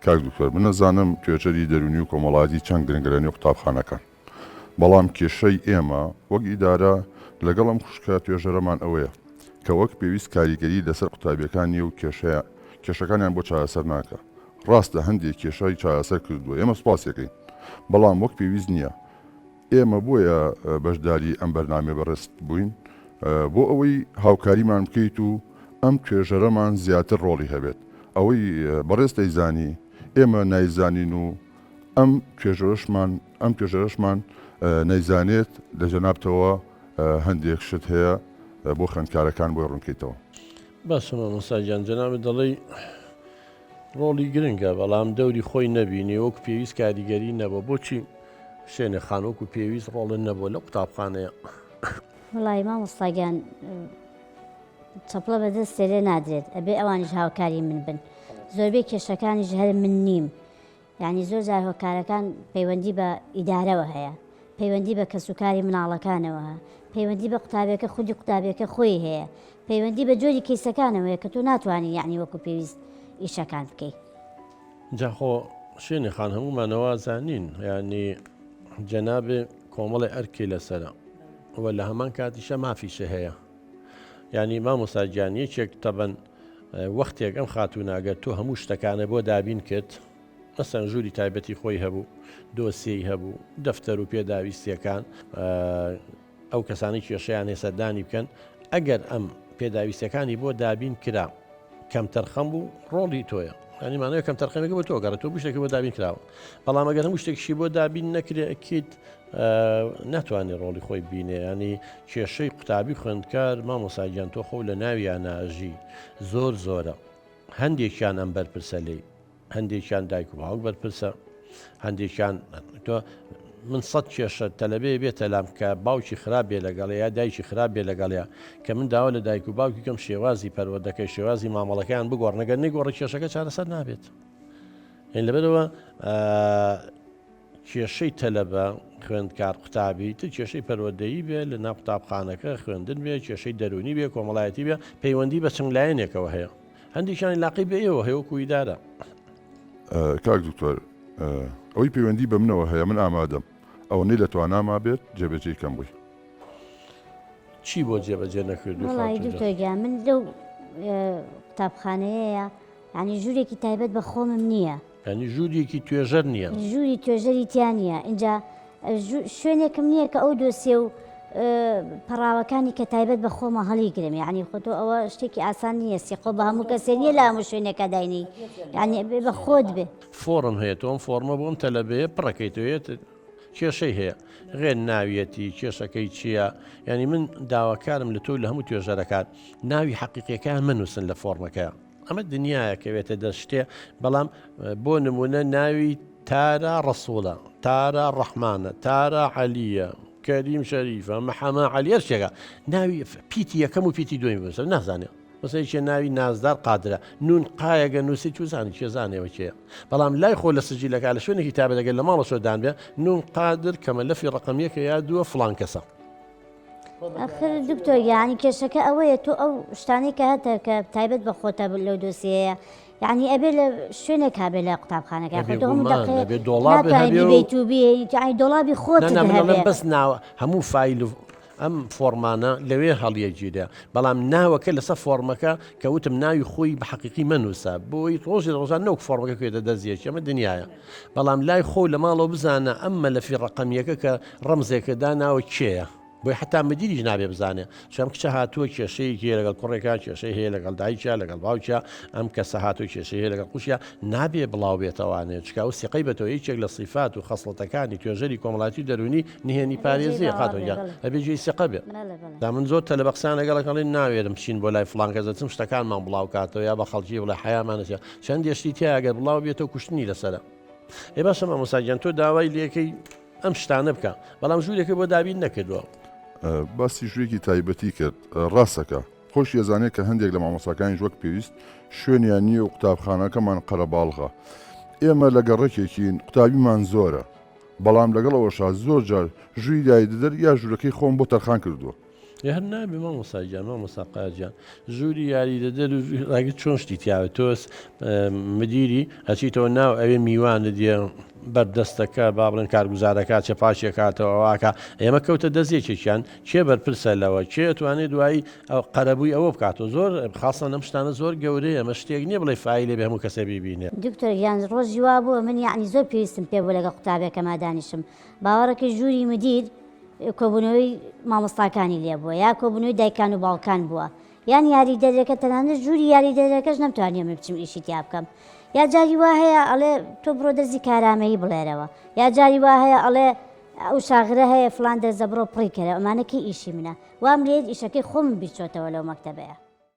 کاک دکتۆر من نەزانم توێژەری دەرونی و کۆمەڵایەتی چەند گرنگە لە نێو قوتابخانەکان بەڵام کێشەی ئێمە وەک ئیدارە لەگەڵم خوشکە توێژەرەمان ئەوەیە کە وەک پێویست کاریگەری لەسەر قوتابیەکانی و کێشەکانیان بۆ چارەسەر ناکە ڕاستە هەندێک کێشەی چارەسەر کردووە ئێمە سوپاسەکەین بەڵام وەک پێویست نییە ئێمە بۆیە بەشداری ئەم بەرنامێ بەڕست بووین بۆ ئەوەی هاوکاریمان بکەیت و ئەم توێژەرەمان زیاتر ڕۆڵی هەبێت ئەوەی بەڕێز دەیزانی ئێمە نایزانین و ئەم توێژەرەشمان نەیزانێت لە جەنابتەوە هەندێک شت هەیە بۆ خوێندکارەکان بۆی ڕوونکەیتەوە. باشەمە مەساجان جەنابێت دەڵێی ڕۆڵی گرنگە بەڵام دەوری خۆی نەبینی وەک پێویست کاریگەری نەبوو بۆچی شوێنە خانۆک و پێویست ڕۆڵن نەبوو لە قوتابخانەیە. وڵی مامۆستاگیان چەپڵە بەدەست سێرێ نادرێت ئەبێ ئەوانیش هاوکاری من بن زۆربەی کێشەکانیش هەر من نیم یعنی زۆر جار هۆکارەکان پەیوەندی بە ئیدارەوە هەیە پەیوەندی بە کەسوکاری مناڵەکانەوە هەیە پەیوەندی بە قوتابیەکە خودی قوتابیەکە خۆی هەیە پەیوەندی بە جۆری کەیسەکانەوەیە کە تۆ ناتوانانی یعنی وەکو پێویست ئیشەکان بکەیت. جاخۆ شوێنی خان هەمومانەوە زانین ینی جەنابێ کۆمەڵی ئەرکی لەسرە وە لە هەمان کاتیشە مافیشە هەیە ینی مامۆستاگیان یەکێک تەبەن وەختێک ئەم خاتووناگەر تۆ هەموو شتەکانە بۆ دابین کرد مەسەن ژووری تایبەتی خۆی هەبوو دۆسیەی هەبوو دەفتەر و پێداویستیەکان ئەو کەسانی کێشەیان هێسەردانی بکەن ئەگەر ئەم پێداویستەکانی بۆ دابین کرا کەم تەرخەم بوو ڕۆڵی تۆیە ینیمانەوە کەم تەرخەمێکە بۆ تۆ گەڕێت تۆ شتێکی بۆ دابین کراوە بەڵام ئەگەر هەموو شتێکشی بۆ دابین نەکرێ ئەکیت ناتوانێت ڕۆڵی خۆی بینێ ینی کێشەی قوتابی خوێندکار مامۆستاگیان تۆ خۆ لە ناویان ناژی زۆر زۆرە هەندێکیان ئەم بەرپرسە لێی هەندێکیان دایک و باوک بەرپرسە هەندێکیان تۆ من سەد کێشە تەلەبێ بێتە لام کە باوکی خراپ بێ لەگەڵ یا دایکی خراپ بێ لەگەڵیا کە من داوا لە دایک و باوکی کەم شێوازی پەروەردەکەی شێوازی مامەڵەکەیان بگۆڕنەگەر نەیگۆڕە کێشەکە چارەسەر نابێت. هێن لەبەرەوە کێشەی تەلەبە خوێندکار قوتابی تر کێشەی پەروەردەیی بێ لە ناو قوتابخانەکە خوێندن بێ کێشەی دەرونی بێ کۆمەڵایەتی بێ پەیوەندی بە چەند لایەنێکەوە هەیە هەندێکیانی لاقی بە ئێوە هەیە وەکو ئیدارە. کاک دکتۆر ئەوەی پەیوەندی بە منەوە هەیە من ئامادەم ئەوەی لە تواناما بێت جێبەجێ کەم بووی چی بۆ جێبەجێ نەکردو؟ وڵی دکتۆرگیان من لەو قوتابخانەیە ینی ژوورێکی تایبەت بە خۆمم نییە ینی ژوورێکی توێژەر نییە ژووری توێژەری تیان نییە اینجا شوێنێکم نییە کە ئەو دۆسیە و پەراوەکانی کە تایبەت بە خۆمە هەڵی گرم یعنی خۆتۆ ئەوە شتێکی ئاسان نییە سیقۆ بە هەموو کەسێ نیە لە هەموو شوێنێکە داینی یعنی بە خۆت بێ فۆرم هەیە تۆم فۆرمە بۆم تەلەبێ پڕەکەیتوێت کێشەی هەیە غێن ناویەتی کێشەکەی چییە ینی من داواکارم لە تۆ لە هەموو توێژەرەکان ناوی حەقیقیەکان منووسن لە فۆرمەکە ئەمە دنیاە کەوێتە دەشتێ بەڵام بۆ نمونە ناوی تارە ڕەسوڵە تارە ڕەحمانە تارە عەلیە کەریم شەریفە مەحەمە عەلی شتێکە ناوی پیتی یەکەم و پیتی دومی بنووسە نازانێت مەسەڵەن ناوی نازدار قادرە نون قایەگە نووسی توزانی کێزانێەوە کێە بەڵام لای خۆ لە سجیلەکە لە شوێنێکی تابەتەگەر لە ماڵە شۆدان بێ نون قادر کەمە لەفی ڕقەمیەکە یا دووە فڵان کەسە. ئەخر دکتۆر یعنی کێشەکە ئەوەیە تۆ ئەو شتانی کە هەتە کە تایبەت بە خۆتە لەو دۆسیەیە یعنی ئەبێ لە شوێنێک هابێ لە قوتابخانەکە دۆڵابی خۆت بەس ناوە هەموو فیل ئەم فۆرمانە لەوێ هەڵیەگیرە بەڵام ناوەکە لەسەر فۆرمەکە کە وتم ناوی خۆی بە حەقیقی منووسە بۆی ڕۆژی ڕۆژان نەوەک فۆرمەکە کوێتە دەزیەکی ئەمە دنیاە بەڵام لای خۆ لە ماڵەوە بزانە ئەمە لە فی ڕقەمیەکە کە ڕەمزێکەدا ناوە کێیە بۆی حتا مدیریش نابێ بزانێ شەم کچە هاتووە کێشەیەکی لەگەڵ کوڕێکا کێشەی هەیە لەگەڵ دایکە لەگەڵ باوکە ئەم کەسە هاتووە کێشەی هەیە لەگەڵ قوشیە نابێ بڵاو بێتەوانێت چکا و سیقەی بەتەوە یەکێک لە صیفات و خەسڵەتەکانی توێژەری کۆمەڵاتی دەرونی نهێنی پارێزیە قاتۆیان ئەبێ جێی سیقە بێت دا من زۆر تەلە بەقسان لەگەڵەکەڵی ناوێرم بچین بۆ لای فڵان کەس دەچم شتەکانمان بڵاو کاتەوە یا بە خەڵکی بڵێ حیامانەچێ چەند هێشتی تیا ئەگەر بڵاو بێتەوە کوشتنی لەسەرە ێ باشە مامۆستاگیان تۆ داوای لێکەی ئەم شتانە بکە بەڵام ژوورێکە بۆ دابین نەکردووە باسی ژوێکی تایبەتی کرد ڕاستەکە خۆش ێزانێت کە هەندێک لە مامۆستاکانی وەک پێویست شوێنیان نییە و قوتابخانەکەمان قەرەباڵغا ئێمە لە گەڕێکێکین قوتابیمان زۆرە بەڵام لەگەڵەوەشا زۆر جار ژووری دایدەدەر یا ژوورەکەی خۆم بۆ تەرخان کردووە هەر نابێ مامۆستاگیان مامۆستاقاجیان زوری یاری دەدەر ڕاگە چۆن شتی تیاوە تۆس مدیری ئەچیتەوە ناو ئەوێ میوانە دیە بەردەستەکە با بڵێن کارگوزارەکە چە پاشێک کاتەوە واکە ئێمە کەوتە دەستێکێکیان چێ بەرپرسە لەوە چێ توانێت دوایی ئەو قەرەبووی ئەوە بکاتەوە زۆر خاصان ئەم شتانە زۆر گەورەیە ئەمە شتێک نییە بڵێ فایلێ بە هەموو کەسە بیبینێ دکتۆر یان ڕۆژی وا بووە من یعنی زۆر پێویستم پێ بوو لەگە قوتابێکەما دانیشم باوەڕەکە ژووری مدیر کۆبوونەوەی مامۆستاکانی لێ بووە یا کۆبوونەوەی دایکان و باوکان بووە یان یاری دەرەکە تەنانەت ژووری یاری دەرەکەش نەمتوانێ من بچم ئیشی تیا بکەم یا جاری وا هەیە ئەڵێ تۆ بڕۆ دەرزی کارامەیی بڵێرەوە یا جاری وا هەیە ئەڵێ ئەو شاغرە هەیە فلان دەرزە بڕۆ پڕی کەرە ئەمانەکەی ئیشی منە وام لێت ئیشەکەی خۆم بیچۆتەوە لەو مەکتەبەیە